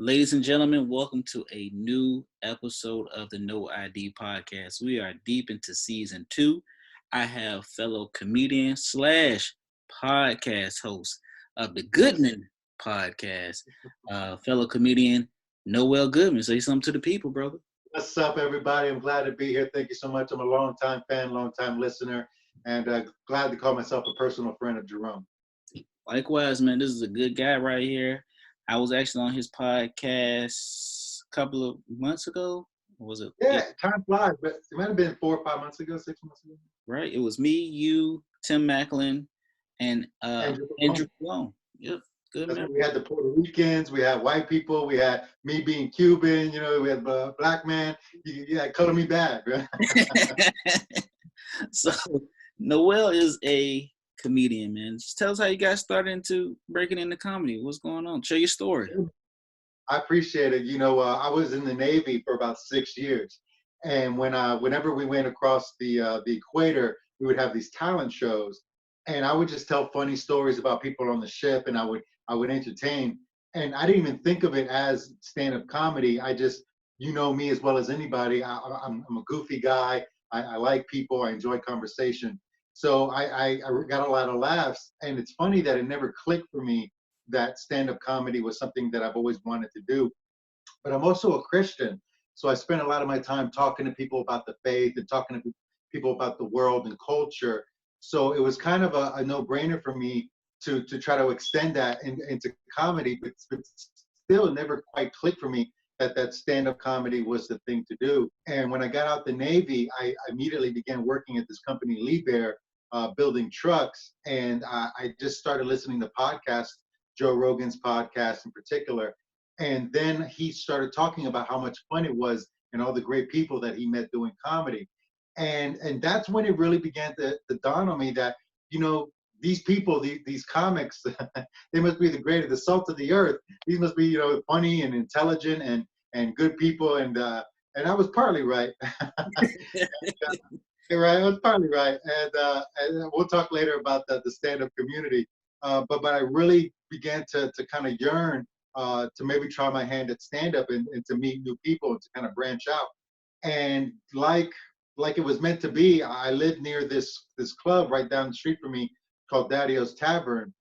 Ladies and gentlemen, welcome to a new episode of the No ID podcast. We are deep into season 2. I have fellow comedian slash podcast host of the Goodman podcast, fellow comedian Noel Goodman. Say something to the people, brother. What's up, everybody? I'm glad to be here. Thank you so much. I'm a long-time fan, long-time listener, and glad to call myself a personal friend of Jerome. Likewise, man, this is a good guy right here. I was actually on his podcast a couple of months ago. Or was it? Yeah, time flies, but it might have been 4 or 5 months ago, 6 months ago. Right. It was me, you, Tim Macklin, and Andrew Cologne. Yep. Good man. We had the Puerto Ricans, we had white people, we had me being Cuban, we had black man. You had color me bad, right? So Noel is a comedian, man. Just tell us how you got started into breaking into comedy. What's going on? Share your story. I appreciate it. I was in the Navy for about 6 years, and whenever we went across the equator, we would have these talent shows, and I would just tell funny stories about people on the ship, and I would entertain. And I didn't even think of it as stand-up comedy. I just, me as well as anybody. I'm a goofy guy. I like people. I enjoy conversation. So I got a lot of laughs, and it's funny that it never clicked for me that stand-up comedy was something that I've always wanted to do. But I'm also a Christian, so I spend a lot of my time talking to people about the faith and talking to people about the world and culture. So it was kind of a no-brainer for me to try to extend that into comedy, but still it never quite clicked for me that stand-up comedy was the thing to do. And when I got out the Navy, I immediately began working at this company, Liebherr, building trucks, and I just started listening to podcasts, Joe Rogan's podcast in particular. And then he started talking about how much fun it was and all the great people that he met doing comedy. And that's when it really began to dawn on me that, these people, these comics, they must be the greatest, the salt of the earth. These must be, funny and intelligent and good people. And I was partly right. Right, I was partly right. And we'll talk later about the stand-up community. But I really began to kind of yearn to maybe try my hand at stand-up and to meet new people and to kind of branch out. And like it was meant to be, I lived near this club right down the street from me called Daddy-O's Tavern.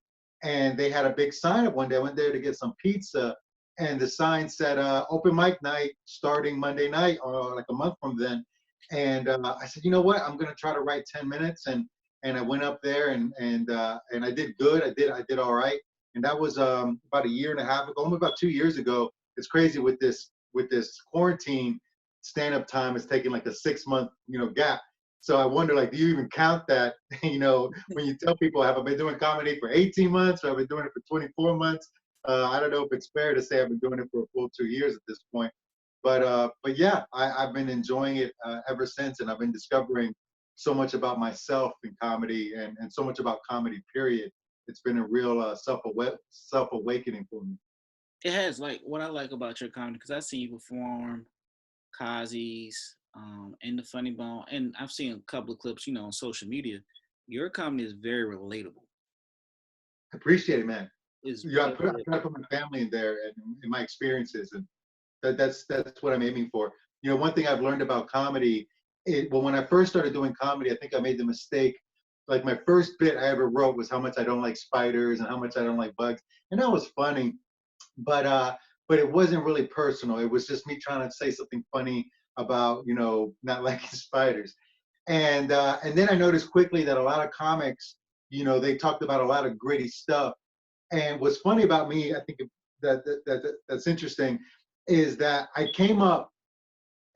And they had a big sign up one day. I went there to get some pizza, and the sign said open mic night starting Monday night, or like a month from then. And I said, you know what? I'm gonna try to write 10 minutes, and I went up there and I did good. I did all right. And that was about a year and a half ago, almost about 2 years ago. It's crazy with this quarantine. Stand-up time is taking like a 6-month gap. So I wonder, like, do you even count that? When you tell people, have I been doing comedy for 18 months or have I been doing it for 24 months? I don't know if it's fair to say I've been doing it for a full 2 years at this point. But yeah, I've been enjoying it ever since, and I've been discovering so much about myself in comedy and so much about comedy, period. It's been a real self-awakening for me. It has, like, what I like about your comedy, because I see you perform Kazi's, and the Funny Bone, and I've seen a couple of clips, on social media. Your comedy is very relatable. I appreciate it, man. I try to put my family in there and in my experiences, and that's what I'm aiming for. One thing I've learned about comedy, when I first started doing comedy, I think I made the mistake. Like, my first bit I ever wrote was how much I don't like spiders and how much I don't like bugs, and that was funny, but it wasn't really personal. It was just me trying to say something funny about not liking spiders. And then I noticed quickly that a lot of comics, they talked about a lot of gritty stuff. And what's funny about me, I think that's interesting, is that I came up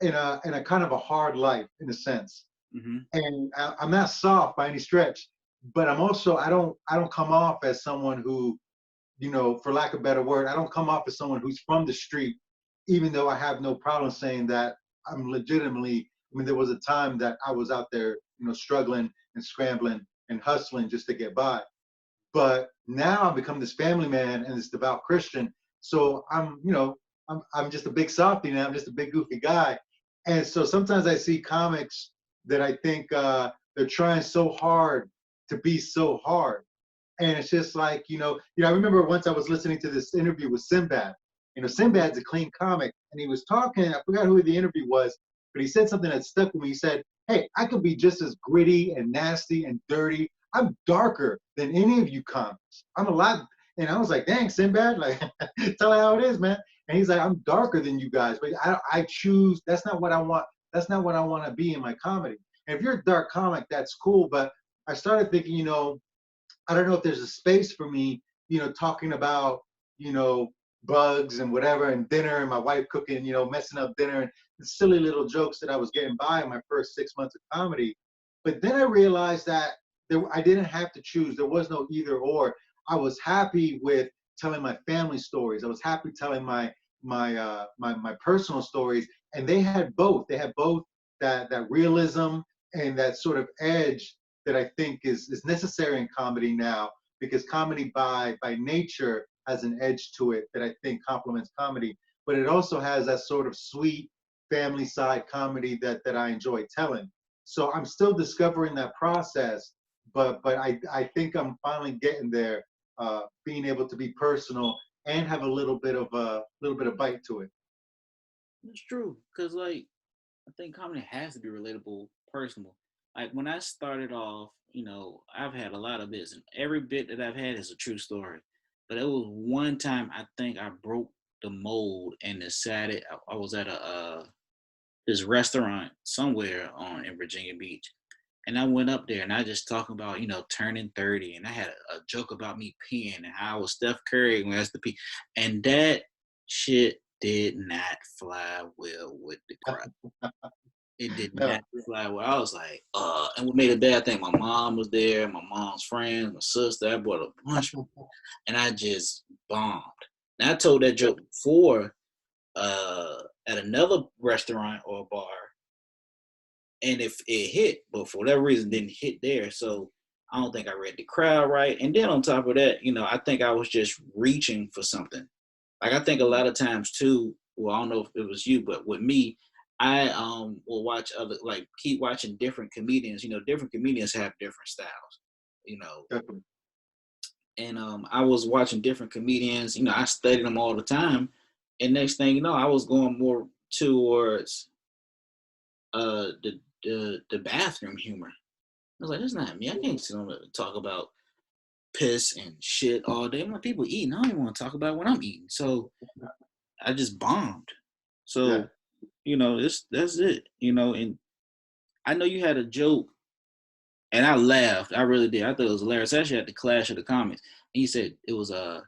in a kind of a hard life, in a sense. Mm-hmm. And I'm not soft by any stretch, but I'm also, I don't come off as someone who, for lack of a better word, I don't come off as someone who's from the street, even though I have no problem saying that I'm legitimately, there was a time that I was out there, struggling and scrambling and hustling just to get by. But now I've become this family man and this devout Christian. So I'm just a big softy now. I'm just a big goofy guy. And so sometimes I see comics that I think they're trying so hard to be so hard. And it's just like, I remember once I was listening to this interview with Sinbad, Sinbad's a clean comic. And he was talking, I forgot who the interview was, but he said something that stuck with me. He said, hey, I could be just as gritty and nasty and dirty. I'm darker than any of you comics. I'm a lot. And I was like, dang, Sinbad, like, tell her how it is, man. And he's like, I'm darker than you guys, but I choose, that's not what I want. That's not what I want to be in my comedy. And if you're a dark comic, that's cool. But I started thinking, I don't know if there's a space for me, talking about, bugs and whatever and dinner and my wife cooking, messing up dinner and the silly little jokes that I was getting by in my first 6 months of comedy. But then I realized that I didn't have to choose. There was no either or. I was happy with telling my family stories. I was happy telling my personal stories, and they had both. They had both that realism and that sort of edge that I think is necessary in comedy now, because comedy by nature has an edge to it that I think complements comedy, but it also has that sort of sweet family side comedy that I enjoy telling. So I'm still discovering that process, but I think I'm finally getting there, being able to be personal and have a little bit of bite to it. It's true, cause like I think comedy has to be relatable, personal. Like when I started off, I've had a lot of bits, and every bit that I've had is a true story. But it was one time I think I broke the mold and decided I was at a this restaurant somewhere on in Virginia Beach, and I went up there and I just talking about turning 30, and I had a joke about me peeing and how I was Steph Curry when I was the pee, and that shit did not fly well with the crowd. It did No, not fly well. I was like, and what made it bad, I think my mom was there, my mom's friends, my sister. I brought a bunch, and I just bombed. And I told that joke before at another restaurant or bar, and if it hit, but for whatever reason, didn't hit there. So I don't think I read the crowd right. And then on top of that, I think I was just reaching for something. Like I think a lot of times too. Well, I don't know if it was you, but with me, I will watch other keep watching different comedians. Different comedians have different styles. You know, definitely. and I was watching different comedians. I studied them all the time, and next thing you know, I was going more towards the bathroom humor. I was like, that's not me. I can't sit on and talk about piss and shit all day. When people eating, I don't even want to talk about what I'm eating. So I just bombed. Yeah. So that's it. And I know you had a joke, and I laughed. I really did. I thought it was hilarious. Actually, at the Clash of the Comics, and you said it was a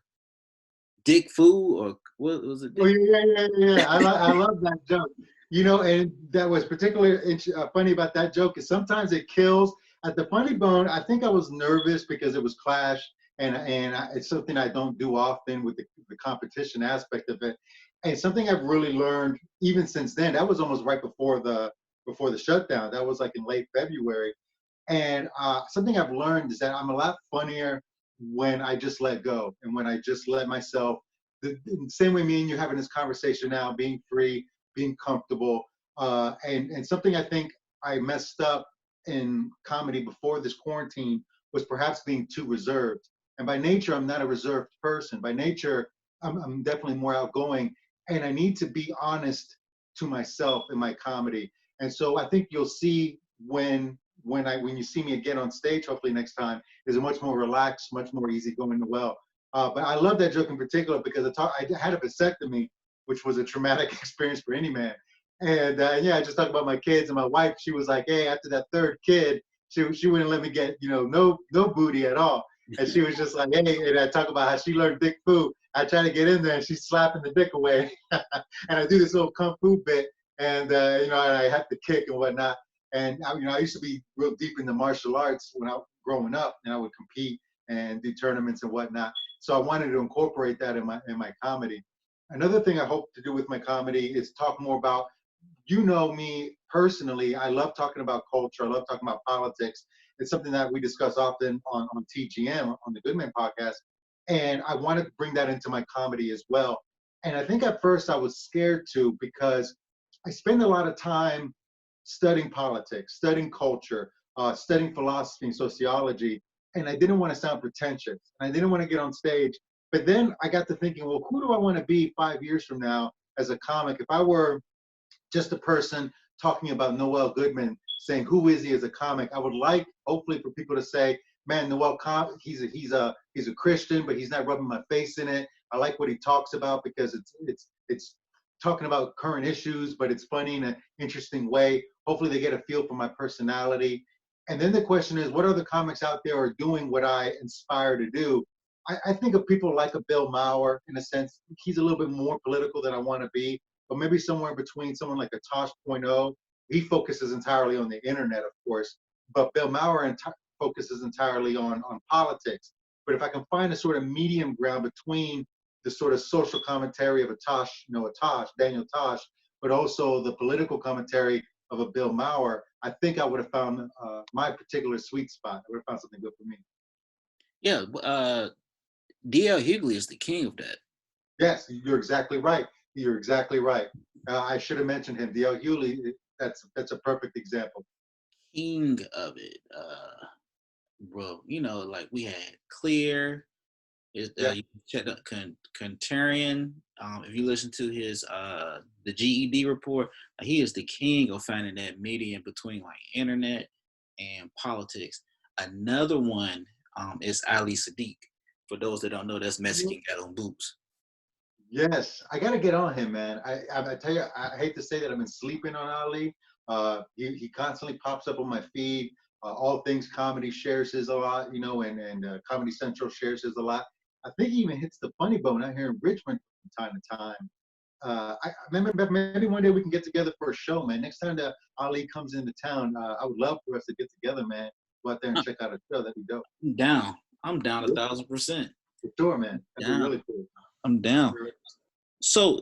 dick food, or what was it? Oh yeah. I love that joke. And that was particularly funny about that joke is sometimes it kills at the funny bone. I think I was nervous because it was Clash, and it's something I don't do often with the competition aspect of it. And something I've really learned even since then. That was almost right before the shutdown. That was like in late February. And something I've learned is that I'm a lot funnier when I just let go and when I just let myself, the same way me and you having this conversation now, being free, being comfortable. And something I think I messed up in comedy before this quarantine was perhaps being too reserved. And by nature, I'm not a reserved person. By nature, I'm definitely more outgoing. And I need to be honest to myself in my comedy. And so I think you'll see when you see me again on stage, hopefully next time, is a much more relaxed, much more easygoing Noel. But I love that joke in particular because I had a vasectomy, which was a traumatic experience for any man. And yeah, I just talked about my kids and my wife. She was like, "Hey, after that third kid, she wouldn't let me get no booty at all." And she was just like, "Hey," and I talk about how she learned dick fu. I try to get in there and she's slapping the dick away, and I do this little kung fu bit, and and I have to kick and whatnot. And I used to be real deep into martial arts when I was growing up, and I would compete and do tournaments and whatnot. So I wanted to incorporate that in my comedy. Another thing I hope to do with my comedy is talk more about, me personally. I love talking about culture. I love talking about politics. It's something that we discuss often on TGM, on the Goodman podcast. And I wanted to bring that into my comedy as well. And I think at first I was scared to because I spend a lot of time studying politics, studying culture, studying philosophy and sociology. And I didn't want to sound pretentious. And I didn't want to get on stage But then I got to thinking, well, who do I want to be 5 years from now as a comic? If I were just a person talking about Noel Goodman, saying who is he as a comic, I would like, hopefully, for people to say, man, Noel, he's a Christian, but he's not rubbing my face in it. I like what he talks about because it's talking about current issues, but it's funny in an interesting way. Hopefully, they get a feel for my personality. And then the question is, what other comics out there are doing what I aspire to do? I think of people like a Bill Maher, in a sense. He's a little bit more political than I want to be, but maybe somewhere between someone like a Tosh Point oh. He focuses entirely on the internet, of course, but Bill Maher focuses entirely on politics. But if I can find a sort of medium ground between the sort of social commentary of a Tosh, Daniel Tosh, but also the political commentary of a Bill Maher, I think I would have found my particular sweet spot. I would have found something good for me. Yeah, D.L. Hughley is the king of that. Yes, you're exactly right. You're exactly right. I should have mentioned him. D.L. Hughley, that's a perfect example. King of it. Bro, like we had Clear. Yeah. You can check out Contrarian. If you listen to his the GED report, he is the king of finding that median between like internet and politics. Another one is Ali Sadiq. For those that don't know, that's Mexican guy on boots. Yes, I got to get on him, man. I tell you, I hate to say that I've been sleeping on Ali. He constantly pops up on my feed. All Things Comedy shares his a lot, and Comedy Central shares his a lot. I think he even hits the Funny Bone out here in Richmond from time to time. I remember maybe one day we can get together for a show, man. Next time that Ali comes into town, I would love for us to get together, man. Go out there and check out a show. That'd be dope. I'm down. I'm down 1,000%. For sure, man. That'd be Down. really cool. I'm down. So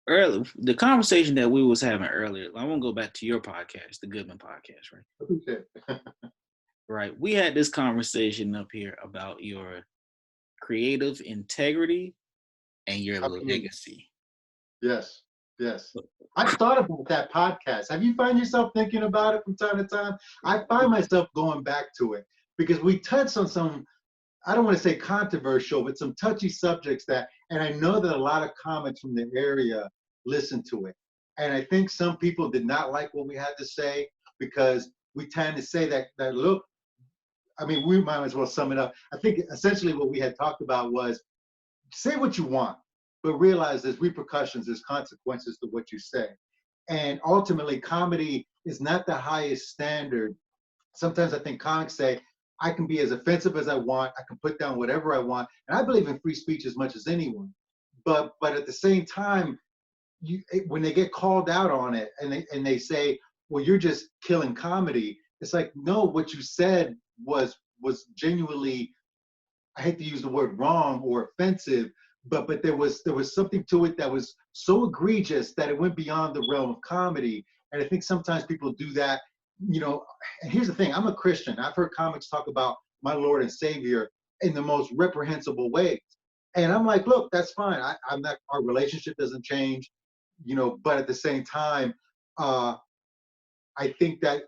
earlier, the conversation that we was having earlier, I want to go back to your podcast, the Goodman podcast, right? Okay. Right. We had this conversation up here about your creative integrity and your legacy. Yes, yes. I've thought about that podcast. Have you found yourself thinking about it from time to time? I find myself going back to it because we touched on some, I don't want to say controversial, but some touchy subjects and I know that a lot of comics from the area listen to it. And I think some people did not like what we had to say because we tend to say that look, I mean, we might as well sum it up. I think essentially what we had talked about was say what you want, but realize there's repercussions, there's consequences to what you say. And ultimately, comedy is not the highest standard. Sometimes I think comics say, I can be as offensive as I want, I can put down whatever I want. And I believe in free speech as much as anyone. But at the same time, when they get called out on it and they say, well, you're just killing comedy, it's like, no, what you said was genuinely, I hate to use the word wrong or offensive, but there was something to it that was so egregious that it went beyond the realm of comedy. And I think sometimes people do that, and here's the thing, I'm a Christian. I've heard comics talk about my Lord and Savior in the most reprehensible ways. And I'm like, look, that's fine. I'm not, our relationship doesn't change, but at the same time, I think that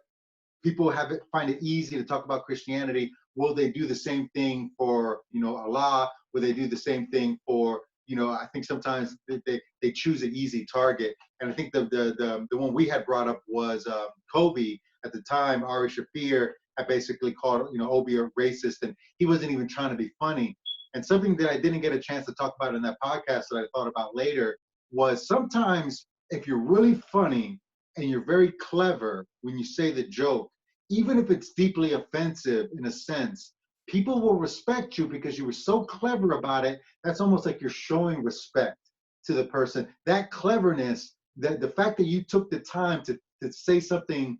people find it easy to talk about Christianity. Will they do the same thing for Allah? Will they do the same thing for I think sometimes they choose an easy target. And I think the one we had brought up was Kobe at the time. Ari Shaffir had basically called Obi a racist, and he wasn't even trying to be funny. And something that I didn't get a chance to talk about in that podcast that I thought about later was sometimes if you're really funny and you're very clever when you say the joke, even if it's deeply offensive in a sense, people will respect you because you were so clever about it. That's almost like you're showing respect to the person. That cleverness, the fact that you took the time to say something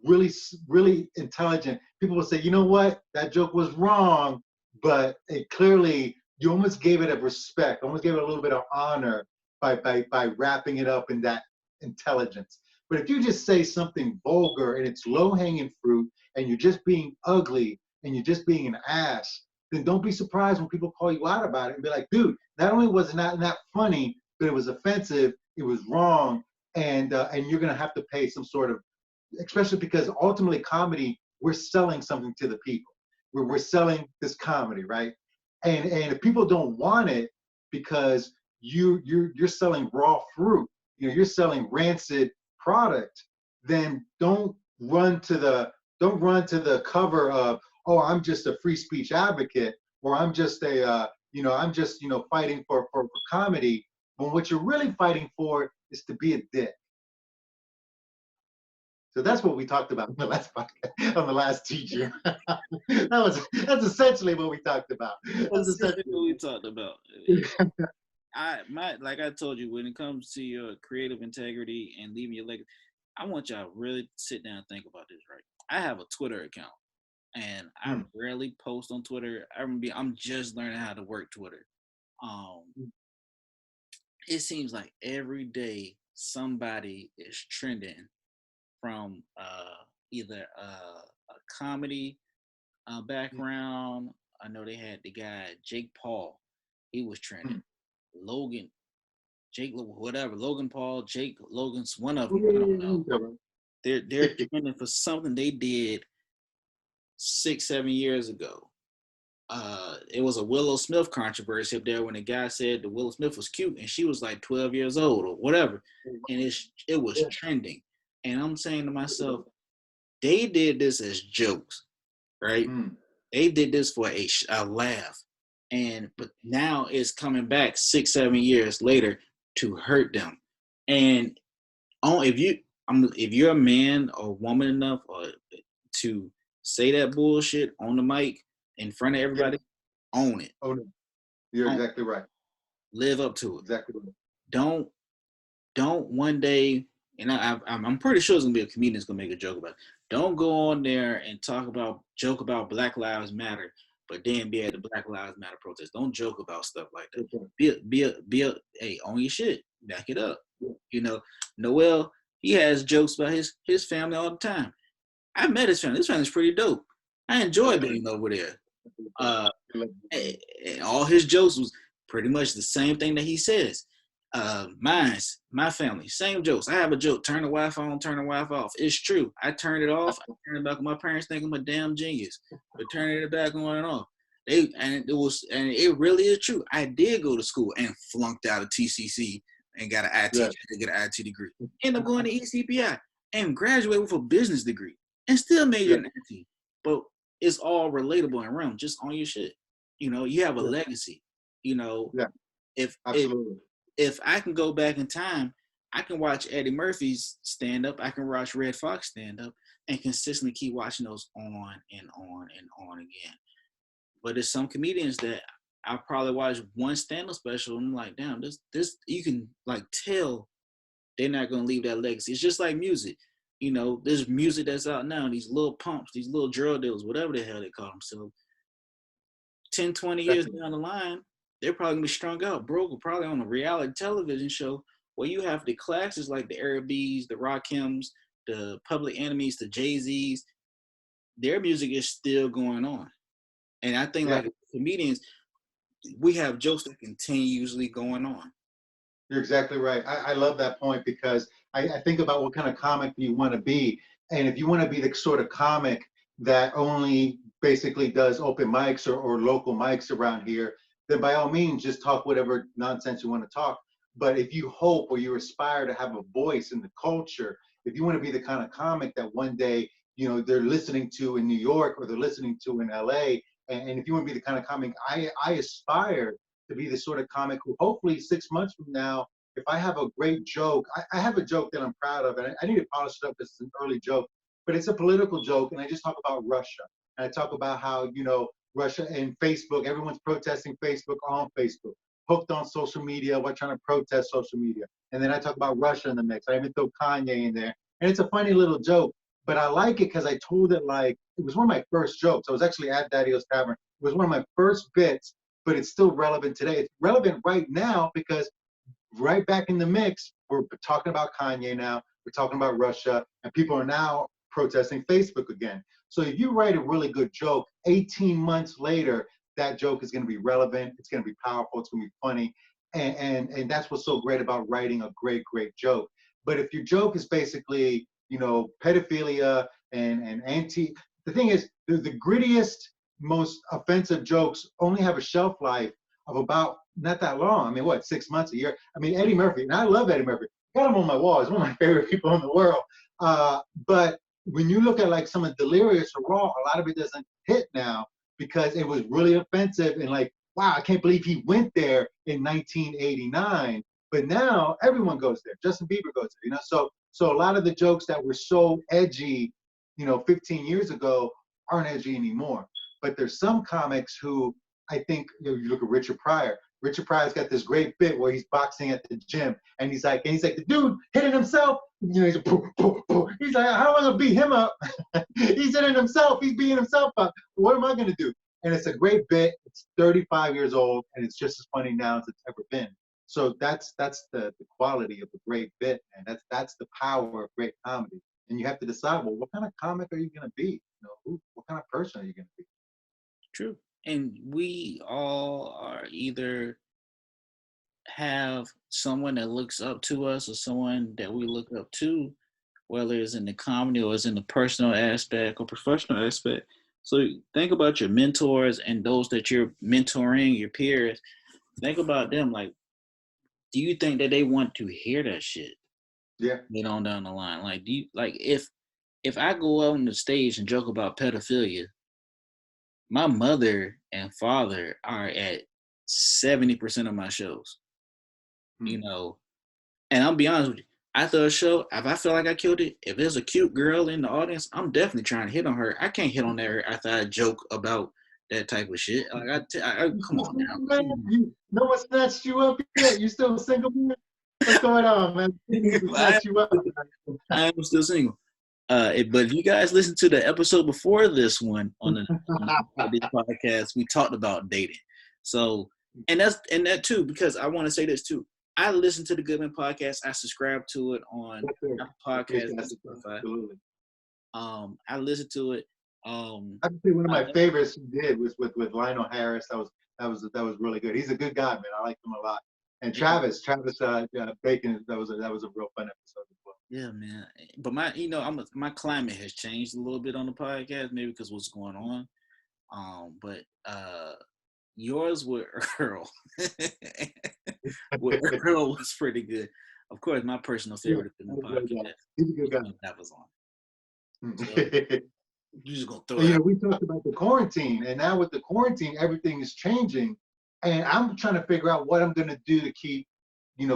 really, really intelligent, people will say, you know what, that joke was wrong, but it clearly, you almost gave it a respect, almost gave it a little bit of honor by wrapping it up in that intelligence. But if you just say something vulgar and it's low-hanging fruit and you're just being ugly and you're just being an ass, then don't be surprised when people call you out about it and be like, dude, not only was it not funny, but it was offensive, it was wrong, and you're gonna have to pay some sort of, especially because ultimately comedy, we're selling something to the people. We're selling this comedy, right? And if people don't want it because you're selling raw fruit, you're selling rancid product, then don't run to the cover of, oh, I'm just a free speech advocate, or I'm just I'm just fighting for comedy, when what you're really fighting for is to be a dick. So that's what we talked about in the last podcast, on the last teacher. That's essentially what we talked about. That's That's essentially what we talked about. Like I told you, when it comes to your creative integrity and leaving your legacy, I want y'all really sit down and think about this, right? I have a Twitter account, and I rarely post on Twitter. I'm just learning how to work Twitter. Um, it seems like every day somebody is trending from either a comedy background. I know they had the guy Jake Paul. He was trending. Logan, Jake, whatever. Logan Paul, Jake, Logan's one of them. I don't know. They're trending for something they did 6-7 years ago. It was a Willow Smith controversy up there when the guy said that Willow Smith was cute and she was like 12 years old or whatever, and it was trending. And I'm saying to myself, they did this as jokes, right? They did this for a laugh, but now it's coming back 6-7 years later to hurt them. And if you're a man or woman enough to say that bullshit on the mic in front of everybody, own it. Own it. You're exactly right. Live up to it. Exactly right. Don't one day, and I'm pretty sure it's gonna be a comedian that's gonna make a joke about it. Don't go on there and joke about Black Lives Matter, but then be at the Black Lives Matter protest. Don't joke about stuff like that. Okay. Hey, own your shit. Back it up. Yeah. Noel, he has jokes about his family all the time. I met his family. His family's pretty dope. I enjoy being over there. And all his jokes was pretty much the same thing that he says. My family, same jokes. I have a joke: turn the Wi-Fi on, turn the Wi-Fi off. It's true. I turned it off. I turned it back on. My parents think I'm a damn genius, but turning it back on and off. It really is true. I did go to school and flunked out of TCC and got an get an IT degree. Ended up going to ECPI and graduated with a business degree and still majored in IT. But it's all relatable and realm. Just on your shit. You have a legacy. If I can go back in time, I can watch Eddie Murphy's stand up. I can watch Red Fox stand up and consistently keep watching those on and on and on again. But there's some comedians that I'll probably watch one stand up special and I'm like, damn, this you can like tell they're not gonna leave that legacy. It's just like music. There's music that's out now, these little pumps, these little drug dealers, whatever the hell they call themselves. 10, 20 years down the line, they're probably gonna be strung out, broke, probably on a reality television show where you have the classes like the Arabs, the Rakims, the Public Enemies, the Jay-Z's. Their music is still going on. And I think like comedians, we have jokes that continuously going on. You're exactly right. I love that point because I think about what kind of comic you want to be. And if you want to be the sort of comic that only basically does open mics or local mics around here, then by all means, just talk whatever nonsense you want to talk. But if you hope or you aspire to have a voice in the culture, if you want to be the kind of comic that one day, they're listening to in New York or they're listening to in LA, and if you want to be the kind of comic, I aspire to be the sort of comic who hopefully 6 months from now, if I have a great joke, I have a joke that I'm proud of, and I need to polish it up because it's an early joke, but it's a political joke, and I just talk about Russia. And I talk about how, Russia and Facebook, everyone's protesting Facebook on Facebook, hooked on social media while trying to protest social media. And then I talk about Russia in the mix. I even throw Kanye in there. And it's a funny little joke, but I like it because I told it like, it was one of my first jokes. I was actually at Daddy-O's Tavern. It was one of my first bits, but it's still relevant today. It's relevant right now because right back in the mix, we're talking about Kanye now, we're talking about Russia, and people are now protesting Facebook again. So if you write a really good joke, 18 months later, that joke is going to be relevant, it's going to be powerful, it's going to be funny, and that's what's so great about writing a great joke. But if your joke is basically, pedophilia and anti, the thing is, the grittiest most offensive jokes only have a shelf life of about not that long. I mean, what, 6 months, a year? I mean, Eddie Murphy, and I love Eddie Murphy. Got him on my wall. He's one of my favorite people in the world. But when you look at like some of Delirious or Raw, a lot of it doesn't hit now because it was really offensive and like, wow, I can't believe he went there in 1989. But now everyone goes there. Justin Bieber goes there, you know. So a lot of the jokes that were so edgy, 15 years ago aren't edgy anymore. But there's some comics who I think, you look at Richard Pryor. Richard Pryor's got this great bit where he's boxing at the gym, and he's like, the dude hitting himself. He's like, poof, poof, poof. He's like, how am I gonna beat him up? He's hitting himself. He's beating himself up. What am I gonna do? And it's a great bit. It's 35 years old, and it's just as funny now as it's ever been. So that's the quality of a great bit, and that's the power of great comedy. And you have to decide, well, what kind of comic are you gonna be? What kind of person are you gonna be? True. And we all are either have someone that looks up to us or someone that we look up to, whether it's in the comedy or it's in the personal aspect or professional aspect. So think about your mentors and those that you're mentoring, your peers. Think about them. Like, do you think that they want to hear that shit? Yeah. Get on down the line. Like, do you like if I go out on the stage and joke about pedophilia, my mother and father are at 70% of my shows. You know, and I'll be honest with you. After a show, if I feel like I killed it, if there's a cute girl in the audience, I'm definitely trying to hit on her. I can't hit on her after I joke about that type of shit. Like come on now. You, no one snatched you up yet. You still single? What's going on, man? Snatch you up. I am still single. But if you guys listen to the episode before this one on the podcast, we talked about dating. So, and that too, because I want to say this too. I listen to the Goodman podcast. I subscribe to it on Apple Podcasts and Spotify. I listen to it. I can say one of my favorites you did was with Lionel Harris. That was really good. He's a good guy, man. I like him a lot. And Travis Bacon. That was a real fun episode as well. Yeah, man. But my climate has changed a little bit on the podcast, maybe because what's going on. But yours with Earl, Earl was pretty good. Of course, my personal favorite in the podcast. He's a good guy. That was on. So, you're just gonna throw it. We talked about the quarantine, and now with the quarantine, everything is changing, and I'm trying to figure out what I'm going to do to keep,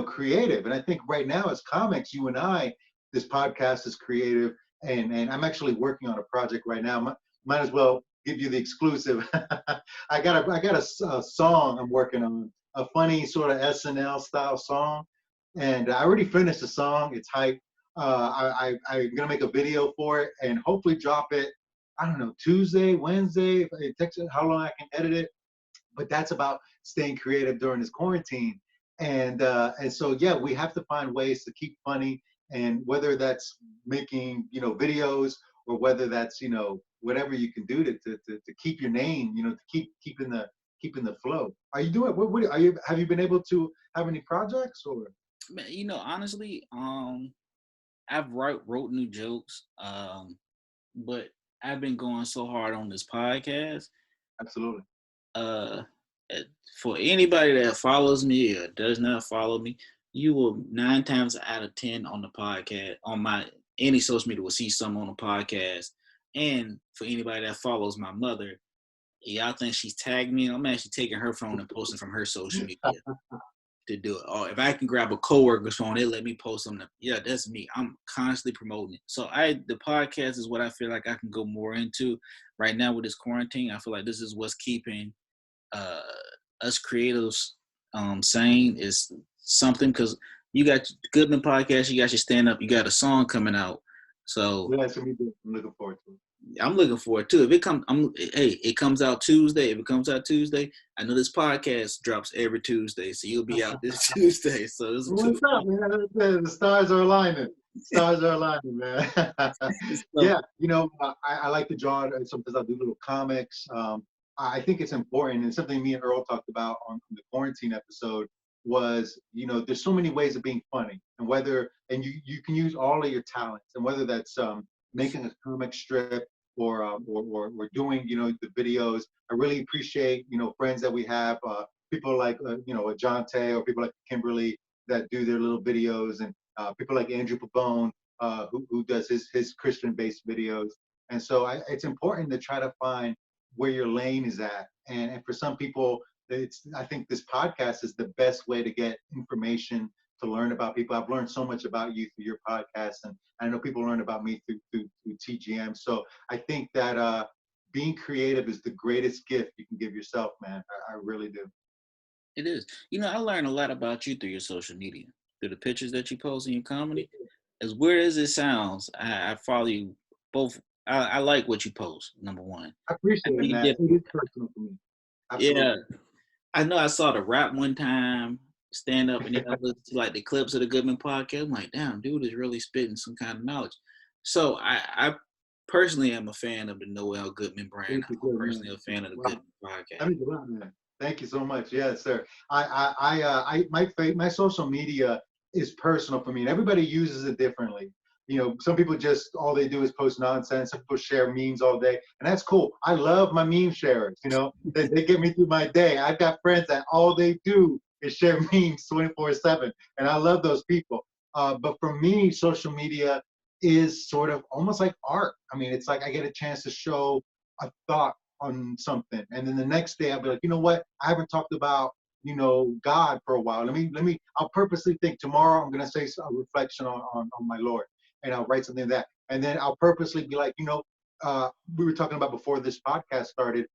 creative. And I think right now, as comics, you and I, this podcast is creative, and I'm actually working on a project right now. Might as well give you the exclusive. I got a song I'm working on, a funny sort of SNL style song, and I already finished the song. It's hype. I'm gonna make a video for it and hopefully drop it. I don't know, Tuesday, Wednesday. If it takes how long I can edit it, but that's about staying creative during this quarantine. And so yeah, we have to find ways to keep funny, and whether that's making videos or whether that's whatever you can do to keep your name, to keep in the flow. Are you doing? What are you? Have you been able to have any projects or? Honestly, I've wrote new jokes, but I've been going so hard on this podcast. Absolutely. For anybody that follows me or does not follow me, you will 9 times out of 10 on the podcast, on any social media will see something on the podcast. And for anybody that follows my mother, y'all think she's tagged me. I'm actually taking her phone and posting from her social media to do it. Or if I can grab a coworker's phone, they let me post something. Yeah, that's me. I'm constantly promoting it. So the podcast is what I feel like I can go more into right now with this quarantine. I feel like this is what's keeping us creatives sane, is something, because you got Goodman podcast, you got your stand up, you got a song coming out. So yeah, so I'm looking forward to it. I'm looking forward to it. If it comes out Tuesday. If it comes out Tuesday, I know this podcast drops every Tuesday, so you'll be out this Tuesday. So what's up, man? The stars are aligning. Stars are aligning, man. Yeah, I like to draw. Sometimes I'll do little comics. I think it's important, and something me and Earl talked about on the quarantine episode was, there's so many ways of being funny, and you can use all of your talents, and whether that's making a comic strip, or doing, the videos. I really appreciate, friends that we have, people like, Ajante, or people like Kimberly that do their little videos, and people like Andrew Pabone, who does his Christian-based videos. And so it's important to try to find where your lane is at. And for some people, I think this podcast is the best way to get information, to learn about people. I've learned so much about you through your podcast, and I know people learn about me through TGM. So I think that being creative is the greatest gift you can give yourself, man. I really do. It is. I learned a lot about you through your social media, through the pictures that you post in your comedy. As weird as it sounds, I follow you both. I like what you post, number one. I I appreciate it, think man. it's It is different. personal for me. Yeah. Absolutely. I know I saw the rap one time, stand up, and then I listened to like the clips of the Goodman podcast. I'm like, damn, dude is really spitting some kind of knowledge. So I personally am a fan of the Noel Goodman brand. Thank you, good I'm man. personally a fan of the Wow. Goodman podcast. That means a lot, man. Thank you so much. Yes, sir. My social media is personal for me, and everybody uses it differently. Some people just all they do is post nonsense. Some people share memes all day, and that's cool. I love my meme sharers. They get me through my day. I've got friends that all they do is share memes 24/7, and I love those people. But for me, social media is sort of almost like art. I mean, it's like I get a chance to show a thought on something, and then the next day I'll be like, you know what, I haven't talked about, God for a while. I'll purposely think tomorrow I'm going to say a reflection on my Lord, and I'll write something like that, and then I'll purposely be like, we were talking about before this podcast started,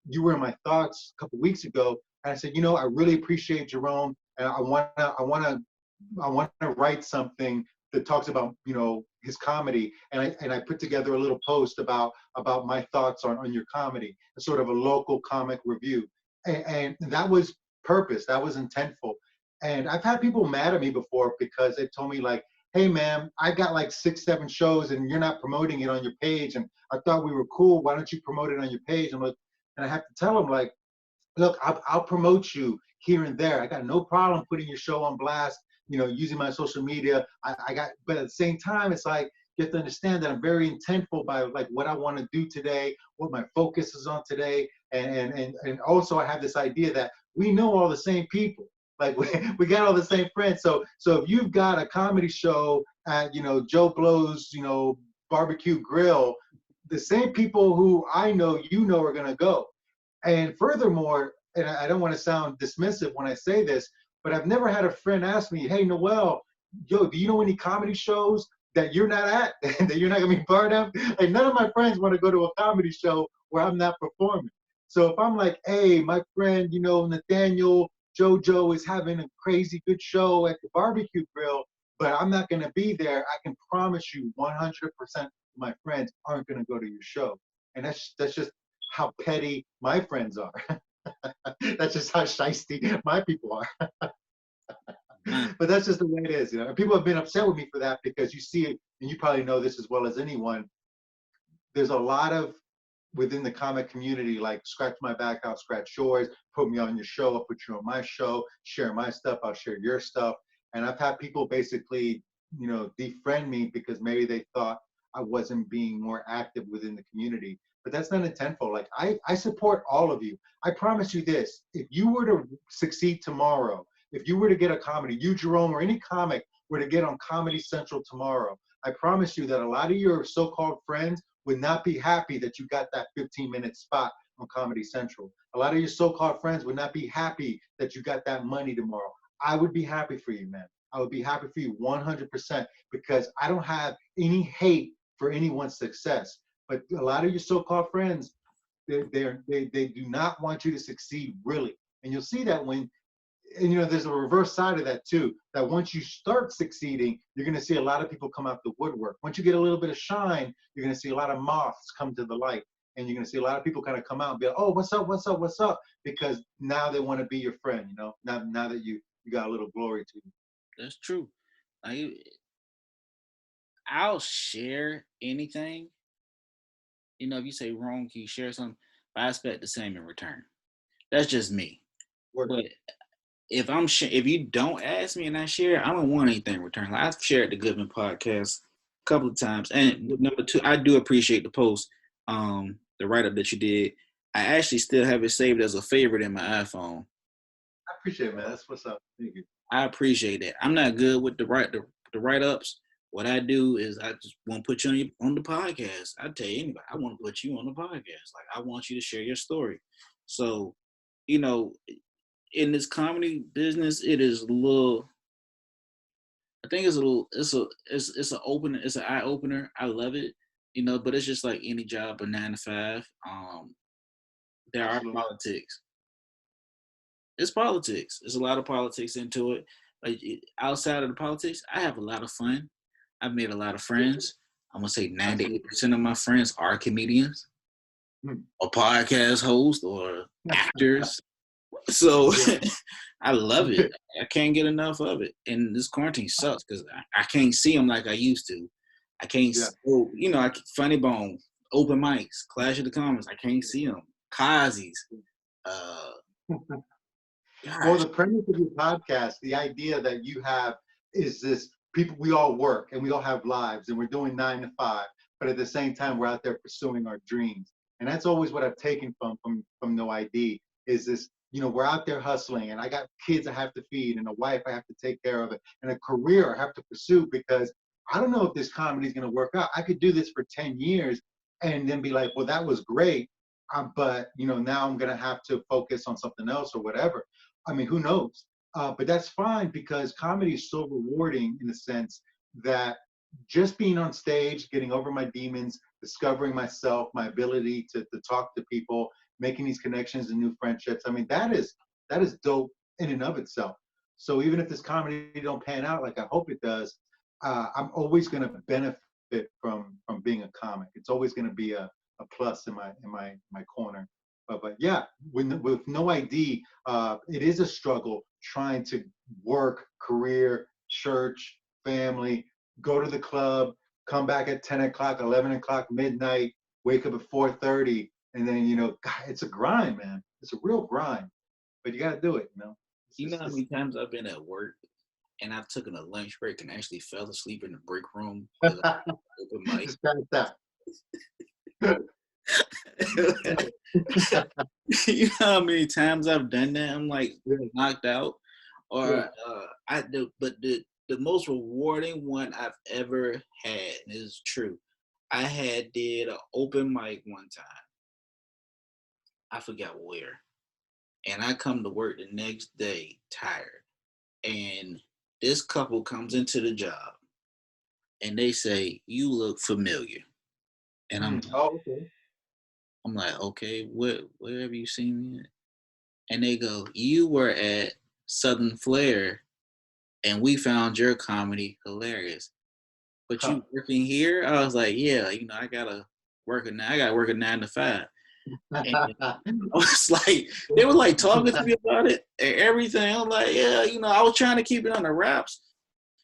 you were in my thoughts a couple weeks ago, and I said, I really appreciate Jerome, and I want to write something that talks about, his comedy, and I put together a little post about my thoughts on your comedy, sort of a local comic review, and that was purpose, that was intentful. And I've had people mad at me before because they told me like, hey man, I got like 6 7 shows and you're not promoting it on your page, and I thought we were cool, why don't you promote it on your page? I'm like, and I have to tell them like, look, I'll promote you here and there. I got no problem putting your show on blast, using my social media. But at the same time, it's like, you have to understand that I'm very intentful by like what I want to do today, what my focus is on today. And also I have this idea that we know all the same people. Like we got all the same friends. So if you've got a comedy show at, Joe Blow's, barbecue grill, the same people who I know, are going to go. And furthermore, and I don't want to sound dismissive when I say this, but I've never had a friend ask me, hey, Noel, yo, do you know any comedy shows that you're not at, that you're not going to be part of? Like, none of my friends want to go to a comedy show where I'm not performing. So if I'm like, hey, my friend, Nathaniel JoJo is having a crazy good show at the barbecue grill, but I'm not going to be there, I can promise you 100% of my friends aren't going to go to your show. And that's just how petty my friends are. That's just how shisty my people are. Man, But that's just the way it is. And people have been upset with me for that because you see it, and you probably know this as well as anyone. There's a lot of within the comic community, like scratch my back, I'll scratch yours, put me on your show, I'll put you on my show, share my stuff, I'll share your stuff. And I've had people basically, defriend me because maybe they thought I wasn't being more active within the community. But that's not intentful. Like I support all of you. I promise you this, if you were to succeed tomorrow, if you were to get a comedy, you Jerome or any comic were to get on Comedy Central tomorrow, I promise you that a lot of your so-called friends would not be happy that you got that 15-minute spot on Comedy Central. A lot of your so-called friends would not be happy that you got that money tomorrow. I would be happy for you, man. I would be happy for you 100% because I don't have any hate for anyone's success. But a lot of your so-called friends, they do not want you to succeed really. And you'll see that there's a reverse side of that too, that once you start succeeding, you're going to see a lot of people come out the woodwork. Once you get a little bit of shine, you're going to see a lot of moths come to the light, and you're going to see a lot of people kind of come out and be like, oh, what's up, what's up, what's up, because now they want to be your friend, now that you got a little glory to you. that's true. Like, I'll share anything. If you say wrong, can you share something? I expect the same in return. That's just me. Word. But if you don't ask me and I share, I don't want anything in return. Like, I've shared the Goodman podcast a couple of times, and number two, I do appreciate the post the write up that you did. I actually still have it saved as a favorite in my iPhone. I appreciate it, man. That's what's up. Thank you. I appreciate that. I'm not good with the write ups. What I do is I just want to put you on the podcast. I tell you anybody, I want to put you on the podcast. Like I want you to share your story. So, you know, in this comedy business, it is a little. I think it's a little. It's an opener. It's an eye opener. I love it. But it's just like any job, a 9 to 5. There are Absolutely. politics. It's politics. There's a lot of politics into it. Like outside of the politics, I have a lot of fun. I've made a lot of friends. I'm gonna say Absolutely. 98% of my friends are comedians, Hmm. or podcast hosts, or actors. So Yeah. I love it. I can't get enough of it. And this quarantine sucks because I can't see them like I used to. I can't. Yeah. Funny Bone, open mics, Clash of the Commons. I can't see them. Kazi's. Uh, Well, gosh, the premise of your podcast, the idea that you have is this people, we all work and we all have lives and we're doing 9 to 5, but at the same time, we're out there pursuing our dreams. And that's always what I've taken from No ID is this, we're out there hustling and I got kids I have to feed and a wife I have to take care of it and a career I have to pursue because I don't know if this comedy is going to work out. I could do this for 10 years and then be like, well, that was great. But now I'm going to have to focus on something else or whatever. I mean, who knows? But that's fine because comedy is so rewarding in the sense that just being on stage, getting over my demons, discovering myself, my ability to talk to people, making these connections and new friendships. I mean, that is dope in and of itself. So even if this comedy don't pan out like I hope it does, I'm always going to benefit from being a comic. It's always going to be a plus in my corner. But yeah, with No ID, it is a struggle trying to work, career, church, family, go to the club, come back at 10 o'clock, 11 o'clock, midnight, wake up at 4:30, and then God, it's a grind, man. It's a real grind, but you got to do it. It's you know just, how it's, many times I've been at work and I've taken a lunch break and actually fell asleep in the break room because I open mic. just gotta stop. You know how many times I've done that? I'm like Yeah, knocked out, yeah. or the most rewarding one I've ever had, and this is true. I had did an open mic one time. I forgot where, and I come to work the next day tired, and this couple comes into the job, and they say, "You look familiar," and Oh, okay. I'm like, "Okay, where have you seen me at?" And they go, "You were at Southern Flair, and we found your comedy hilarious. But Huh. you working here?" I was like, "Yeah, I gotta work a 9 to 5." And I was like, they were like talking to me about it and everything. I'm like, yeah, I was trying to keep it on the wraps,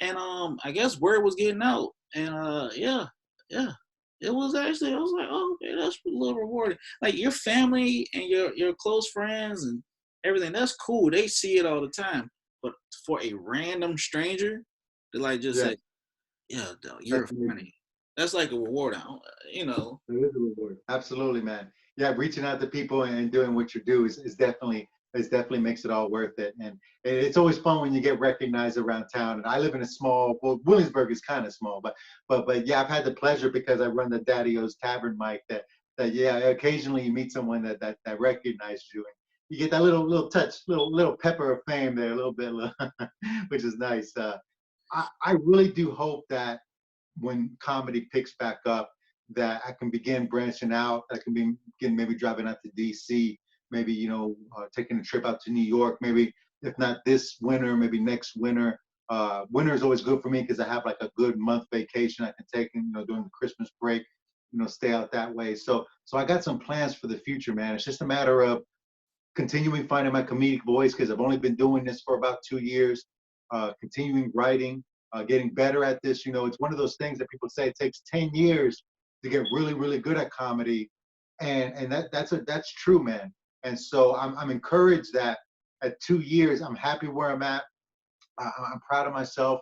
and I guess word was getting out, and yeah, yeah. It was actually, I was like, oh, okay, that's a little rewarding. Like your family and your close friends and everything, that's cool. They see it all the time. But for a random stranger to like just Yeah, say, yeah, dog, that's you're amazing. funny. That's like a reward. You know, It is a reward. Absolutely, man. Yeah, reaching out to people and doing what you do is definitely makes it all worth it. And it's always fun when you get recognized around town. And I live in a small, well, Williamsburg is kind of small, but yeah, I've had the pleasure because I run the Daddy O's Tavern mic that yeah, occasionally you meet someone that recognizes you and you get that little touch, little pepper of fame there, a little bit, which is nice. I really do hope that when comedy picks back up, that I can begin branching out. I can begin maybe driving out to DC, maybe taking a trip out to New York. Maybe if not this winter, maybe next winter. Winter is always good for me because I have like a good month vacation I can take, during the Christmas break. Stay out that way. So I got some plans for the future, man. It's just a matter of continuing finding my comedic voice because I've only been doing this for about 2 years. Continuing writing, getting better at this. It's one of those things that people say it takes 10 years to get really, really good at comedy, and that's true, man. And so I'm encouraged that at 2 years I'm happy where I'm at. I'm proud of myself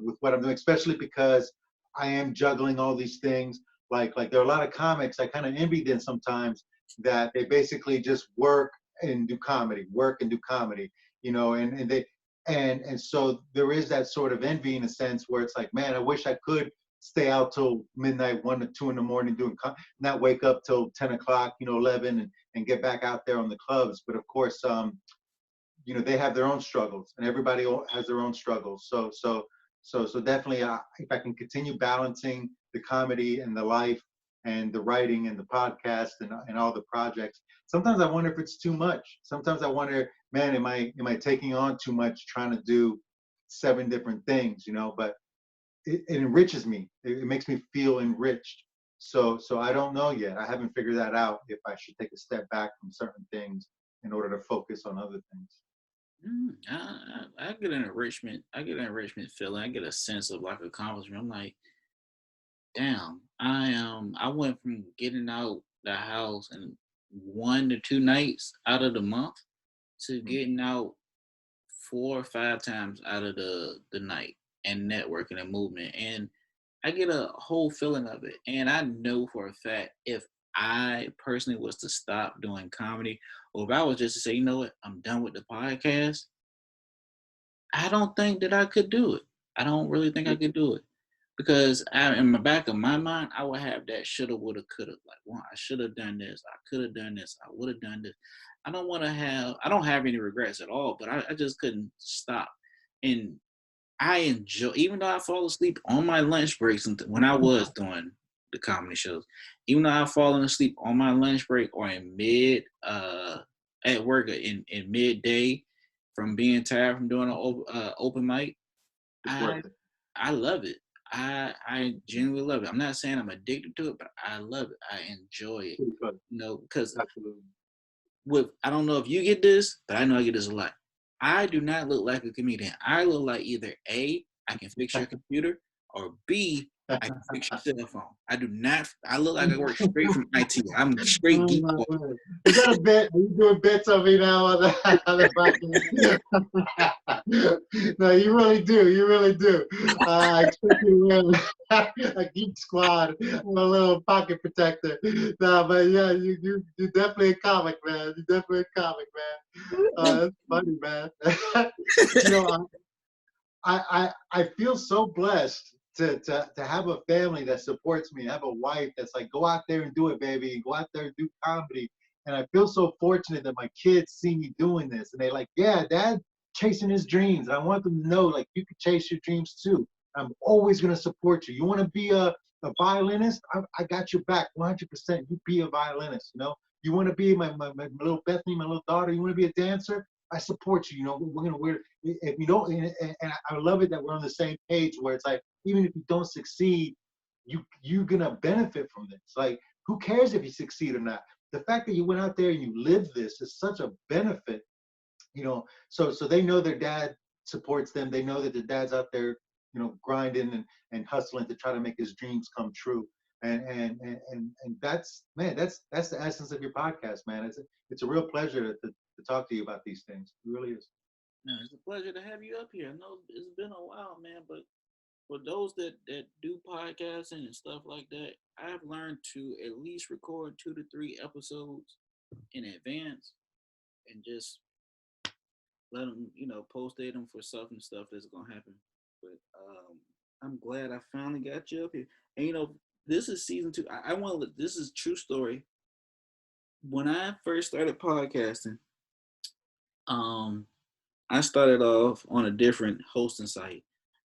with what I'm doing, especially because I am juggling all these things. Like there are a lot of comics I kind of envy them sometimes, that they basically just work and do comedy, work and do comedy, and they and so there is that sort of envy in a sense where it's like, man, I wish I could stay out till midnight, 1 to 2 in the morning doing not wake up till 10 o'clock, 11, and get back out there on the clubs. But of course, they have their own struggles, and everybody has their own struggles. So definitely, if I can continue balancing the comedy and the life and the writing and the podcast and all the projects, sometimes I wonder if it's too much. Sometimes I wonder, man, am I taking on too much, trying to do 7 different things, But it enriches me. It makes me feel enriched. So I don't know yet. I haven't figured that out, if I should take a step back from certain things in order to focus on other things. I get an enrichment. I get an enrichment feeling. I get a sense of like accomplishment. I'm like, damn, I went from getting out the house in 1 to 2 nights out of the month to Mm. getting out 4 or 5 times out of the night and networking and movement. And I get a whole feeling of it. And I know for a fact, if I personally was to stop doing comedy, or if I was just to say, you know what, I'm done with the podcast, I don't think that I could do it. I don't really think I could do it. Because in the back of my mind, I would have that shoulda, woulda, coulda. Like, well, I should have done this. I could have done this. I would have done this. I don't have any regrets at all, but I just couldn't stop. And I enjoy, even though I fall asleep on my lunch breaks when I was doing the comedy shows, even though I've fallen asleep on my lunch break or in at work in midday from being tired from doing an open mic, It's I worth it. I love it. I genuinely love it. I'm not saying I'm addicted to it, but I love it. I enjoy it. Because Absolutely. I don't know if you get this, but I know I get this a lot. I do not look like a comedian. I look like either A, I can fix your computer, or B, I can fix your cell phone. I do not. I look like I work straight from IT. I'm straight Oh geek. my word. Is that a bit? Are you doing bits of me now on the podcast? No, you really do. You really do. I expect you to win a geek squad, a little pocket protector. No, but yeah, you're definitely a comic, man. You're definitely a comic, man. That's funny, man. you know, I feel so blessed to have a family that supports me, have a wife that's like, go out there and do it, baby, and go out there and do comedy. And I feel so fortunate that my kids see me doing this, and they like, yeah, dad chasing his dreams. And I want them to know, like, you can chase your dreams too. I'm always gonna support you. You want to be a violinist? I got your back 100%. You be a violinist. You want to be my little Bethany, my little daughter. You want to be a dancer? I support you. We're gonna wear. If you don't, and I love it that we're on the same page. Where it's like, even if you don't succeed, you're gonna benefit from this. Like, who cares if you succeed or not? The fact that you went out there and you lived this is such a benefit. So they know their dad supports them. They know that their dad's out there, grinding and hustling to try to make his dreams come true. And that's, man, that's the essence of your podcast, man. It's a real pleasure to talk to you about these things. It really is. No, it's a pleasure to have you up here. I know it's been a while, man, but for those that do podcasting and stuff like that, I've learned to at least record 2 to 3 episodes in advance and just let them, post them for stuff and stuff that's gonna happen. But I'm glad I finally got you up here. And this is season 2. I want to. This is true story. When I first started podcasting, um, I started off on a different hosting site,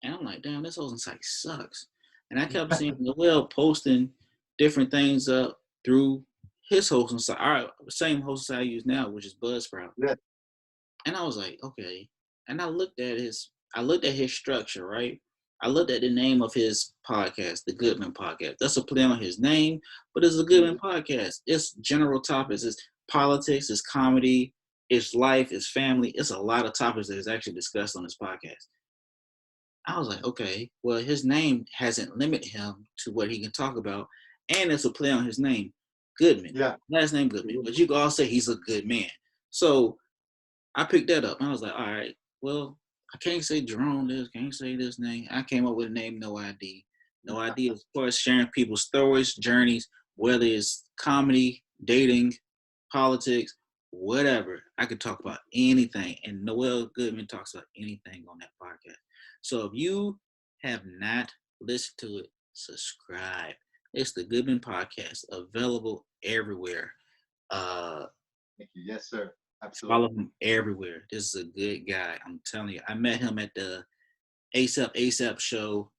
and I'm like, damn, this hosting site sucks. And I kept seeing Noel posting different things up through his hosting site, our same hosting site I use now, which is Buzzsprout. Yeah. And I was like, okay. And I looked at his structure, right? I looked at the name of his podcast, the Goodman Podcast. That's a play on his name, but it's a Goodman Podcast. It's general topics. It's politics, it's comedy, it's life, it's family. It's a lot of topics that is actually discussed on this podcast. I was like, okay, well, his name hasn't limited him to what he can talk about, and it's a play on his name, Goodman. Yeah. Last name Goodman, but you can all say he's a good man. So I picked that up. I was like, all right, well, I can't say Jerome this, can't say this name. I came up with a name, No ID. No idea. Of course, sharing people's stories, journeys, whether it's comedy, dating, politics, whatever. I could talk about anything. And Noel Goodman talks about anything on that podcast. So if you have not listened to it, subscribe. It's the Goodman Podcast, available everywhere. Thank you. Yes, sir. Follow Absolutely. him everywhere. This is a good guy. I'm telling you. I met him at the ASAP show.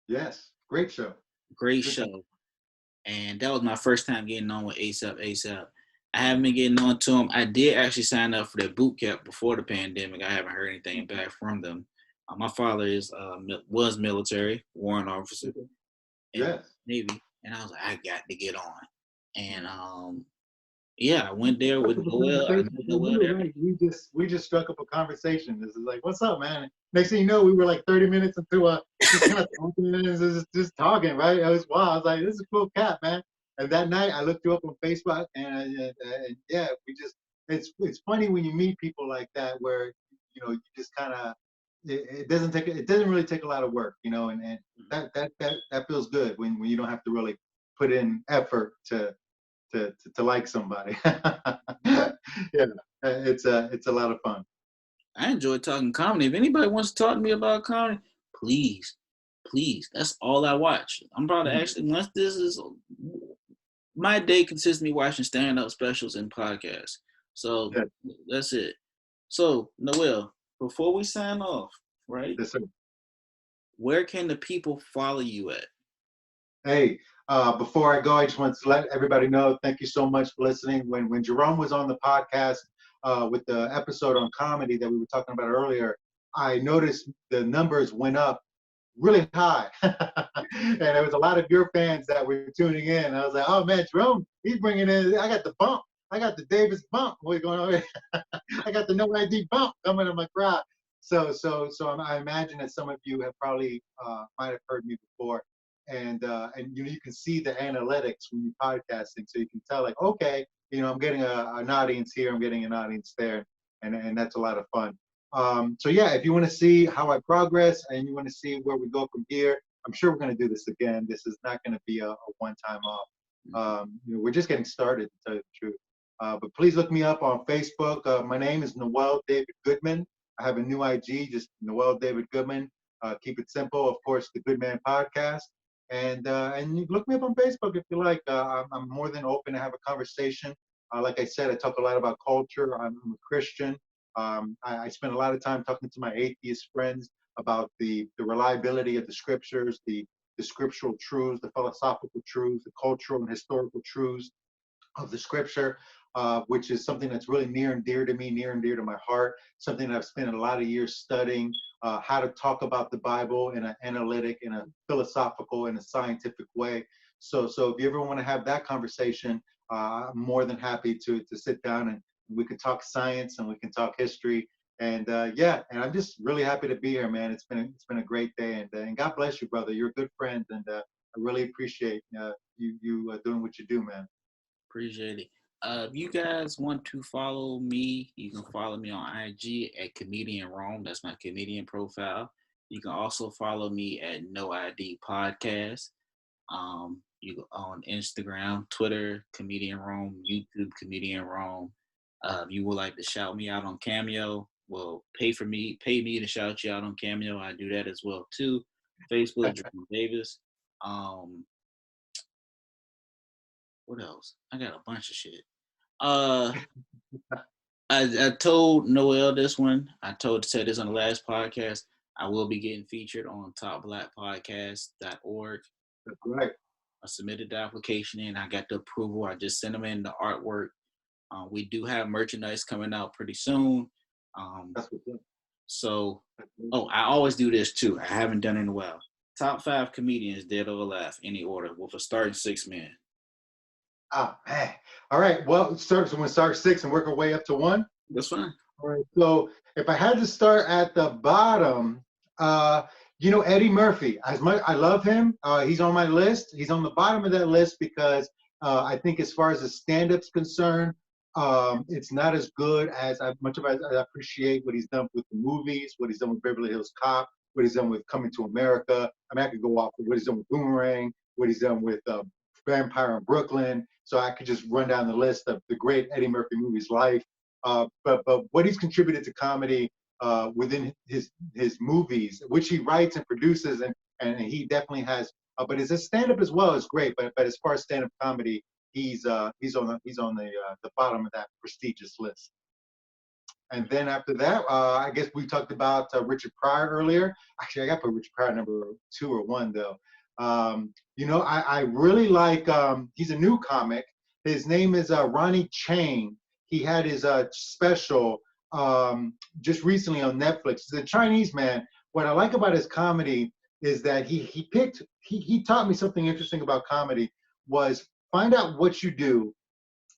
Yes. Great show. Great Good time. show. And that was my first time getting on with ASAP. I haven't been getting on to him. I did actually sign up for their boot camp before the pandemic. I haven't heard anything back from them. My father was military, warrant officer in the Yes. Navy, and I was like, I got to get on. And yeah, I went there with Struck up a Noel. I met conversation. You Noel were there. right. We just struck up a conversation. This is like, what's up, man? Next thing you know, we were like 30 minutes into just kind of talking and just talking, right? It was wild. I was like, this is a cool cat, man. And that night, I looked you up on Facebook, and yeah, it's funny when you meet people like that where you just kind of it doesn't really take a lot of work, and that feels good when you don't have to really put in effort to like somebody. Yeah, it's a lot of fun. I enjoy talking comedy. If anybody wants to talk to me about comedy, please, please. That's all I watch. I'm probably actually once this is my day consists of me watching stand-up specials and podcasts. So Yeah, that's it. So Noel, before we sign off, right? yes, sir. Where can the people follow you at? Hey, before I go, I just want to let everybody know. Thank you so much for listening. When Jerome was on the podcast with the episode on comedy that we were talking about earlier, I noticed the numbers went up really high. And there was a lot of your fans that were tuning in. I was like, oh man, Jerome, he's bringing in, I got the bump. I got the Davis bump. What's going on here? I got the No ID bump coming in my crowd. I imagine that some of you have probably might have heard me before. And you can see the analytics when you're podcasting. So you can tell like, okay, I'm getting an audience here. I'm getting an audience there. And that's a lot of fun. So yeah, if you want to see how I progress and you want to see where we go from here, I'm sure we're going to do this again. This is not going to be a one-time off. We're just getting started, to tell you the truth. But please look me up on Facebook. My name is Noel David Goodman. I have a new IG, just Noel David Goodman. Keep it simple, of course, the Goodman Podcast. And you look me up on Facebook if you like. I'm more than open to have a conversation. Like I said, I talk a lot about culture. I'm a Christian. I spend a lot of time talking to my atheist friends about the reliability of the scriptures, the scriptural truths, the philosophical truths, the cultural and historical truths of the scripture, which is something that's really near and dear to me, near and dear to my heart, something that I've spent a lot of years studying, how to talk about the Bible in an analytic, in a philosophical, in a scientific way. So if you ever want to have that conversation, I'm more than happy to sit down and we can talk science and we can talk history. And I'm just really happy to be here, man. It's been a great day, and God bless you, brother. You're a good friend, and I really appreciate you doing what you do, man. Appreciate it. If you guys want to follow me, you can follow me on IG at Comedian Rome. That's my comedian profile. You can also follow me at No ID Podcast. You on Instagram, Twitter, Comedian Rome, YouTube, Comedian Rome. If you would like to shout me out on Cameo, well, pay me to shout you out on Cameo. I do that as well too. Facebook, Jerome Davis. Um, what else? I got a bunch of shit. Uh, I told Noel this one. I said this on the last podcast. I will be getting featured on topblackpodcast.org. That's right. I submitted the application in. I got the approval. I just sent them in the artwork. We do have merchandise coming out pretty soon. That's what's up. So, I always do this too. I haven't done it in a while. Top 5 comedians dead or alive, any order, with a starting 6 men. Ah, man. All right. Well, so we're gonna start 6 and work our way up to 1. That's fine. All right. So if I had to start at the bottom, Eddie Murphy. As much I love him, he's on my list. He's on the bottom of that list because I think as far as the stand-up's concerned, it's not as good as much of as I appreciate what he's done with the movies, what he's done with Beverly Hills Cop. what he's done with Coming to America. I mean, I could go off with what he's done with Boomerang, what he's done with Vampire in Brooklyn. So I could just run down the list of the great Eddie Murphy movies' life. But what he's contributed to comedy within his movies, which he writes and produces, and he definitely has. But his stand-up as well is great. But as far as stand-up comedy, he's on the bottom of that prestigious list. And then after that, I guess we talked about Richard Pryor earlier. Actually, I got to put Richard Pryor number 2 or 1 though. I really like. He's a new comic. His name is Ronnie Chang. He had his special just recently on Netflix. He's a Chinese man. What I like about his comedy is that he taught me something interesting about comedy. Was find out what you do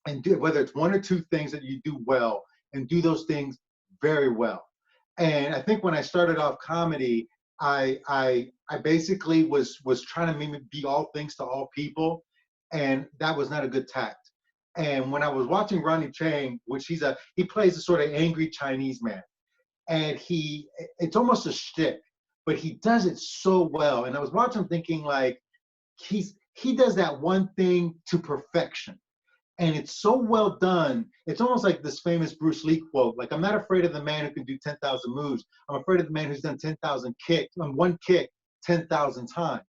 and do whether it's 1 or 2 things that you do well and do those things very well. And I think when I started off comedy, I basically was trying to maybe be all things to all people, and that was not a good tact. And when I was watching Ronnie Chang, which he plays a sort of angry Chinese man, and it's almost a shtick, but he does it so well. And I was watching thinking like he does that one thing to perfection, and it's so well done. It's almost like this famous Bruce Lee quote, like, I'm not afraid of the man who can do 10,000 moves. I'm afraid of the man who's done 10,000 kicks, one kick 10,000 times.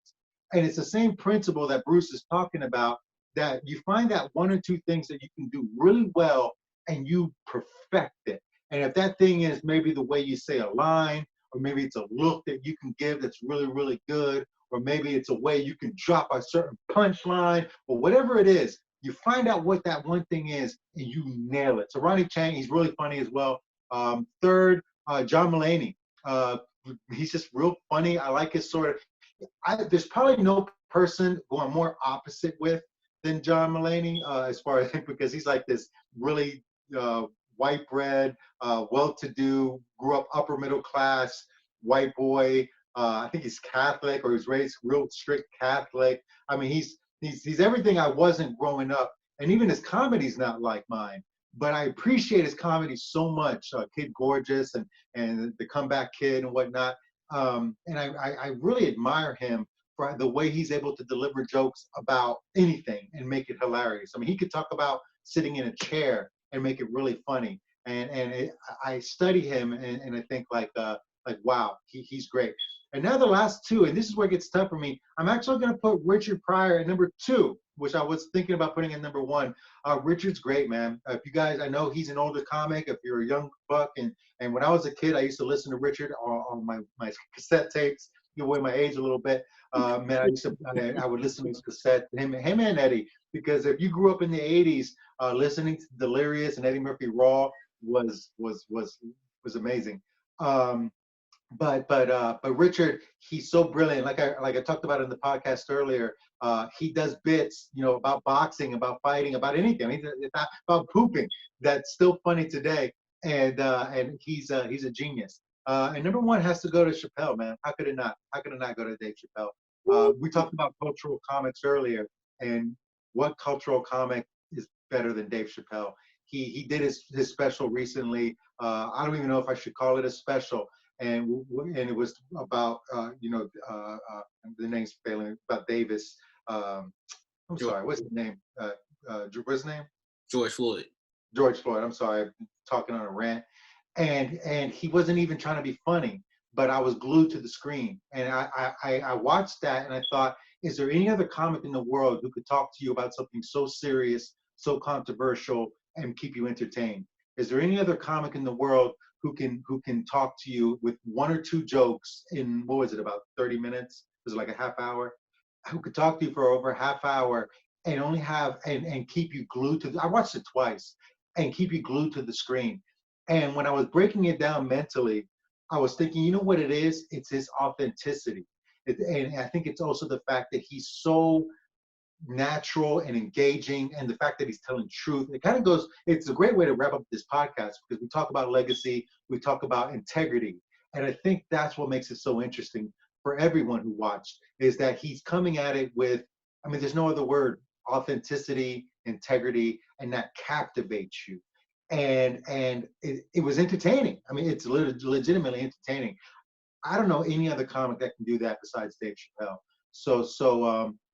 And it's the same principle that Bruce is talking about, that you find that 1 or 2 things that you can do really well and you perfect it. And if that thing is maybe the way you say a line, or maybe it's a look that you can give that's really, really good, or maybe it's a way you can drop a certain punchline, or whatever it is, you find out what that one thing is and you nail it. So Ronnie Chang, he's really funny as well. Third, John Mulaney. He's just real funny. I like his sort of, there's probably no person who I'm more opposite with than John Mulaney, as far as, because he's like this really white bread, well-to-do, grew up upper middle class, white boy. I think he's Catholic, or he's raised real strict Catholic. I mean, he's everything I wasn't growing up, and even his comedy's not like mine. But I appreciate his comedy so much. Kid Gorgeous and the Comeback Kid and whatnot. And I really admire him for the way he's able to deliver jokes about anything and make it hilarious. I mean, he could talk about sitting in a chair and make it really funny. I study him and I think like wow, he's great. And now the last 2, and this is where it gets tough for me. I'm actually going to put Richard Pryor at number 2, which I was thinking about putting at number 1. Richard's great, man. If you guys, I know he's an older comic. If you're a young buck, and when I was a kid, I used to listen to Richard on my cassette tapes. Give away my age a little bit, man. I would listen to his cassette. Him and Eddie, because if you grew up in the '80s, listening to Delirious and Eddie Murphy Raw was amazing. But Richard, he's so brilliant. Like I talked about in the podcast earlier, he does bits, about boxing, about fighting, about anything. It's not about pooping. That's still funny today, and he's a genius. And number 1 has to go to Chappelle, man. How could it not? How could it not go to Dave Chappelle? We talked about cultural comics earlier, and what cultural comic is better than Dave Chappelle? He did his special recently. I don't even know if I should call it a special. And it was about the name's failing, about Davis. I'm sorry, what's his name? What's his name? George Floyd. George Floyd. I'm sorry, I'm talking on a rant. And he wasn't even trying to be funny, but I was glued to the screen. And I watched that and I thought, is there any other comic in the world who could talk to you about something so serious, so controversial, and keep you entertained? Is there any other comic in the world who can talk to you with 1 or 2 jokes in, what was it, about 30 minutes? Was it like a half hour? Who could talk to you for over a half hour and only have and keep you glued to I watched it twice, and keep you glued to the screen. And when I was breaking it down mentally, I was thinking, you know what it is? It's his authenticity. And I think it's also the fact that he's so natural and engaging, and the fact that he's telling truth. It kind of goes, it's a great way to wrap up this podcast, because we talk about legacy, we talk about integrity. And I think that's what makes it so interesting for everyone who watched, is that he's coming at it with, I mean, there's no other word, authenticity, integrity, and that captivates you. And it was entertaining. I mean, it's legitimately entertaining. I don't know any other comic that can do that besides Dave Chappelle. So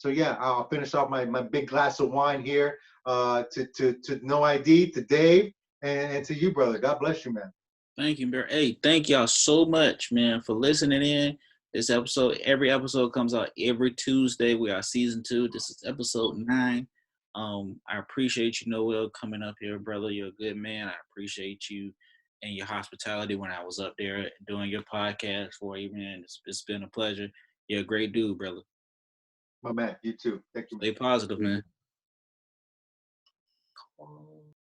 yeah, I'll finish off my big glass of wine here. To No ID, to Dave, and to you, brother. God bless you, man. Thank you, Bear. Hey, thank y'all so much, man, for listening in. This episode, every episode comes out every Tuesday. We are season 2. This is episode 9. I appreciate you, Noel, coming up here, brother. You're a good man. I appreciate you and your hospitality when I was up there doing your podcast for you, man. It's been a pleasure. You're a great dude, brother. My man, you too. Thank you, Stay positive, man. man.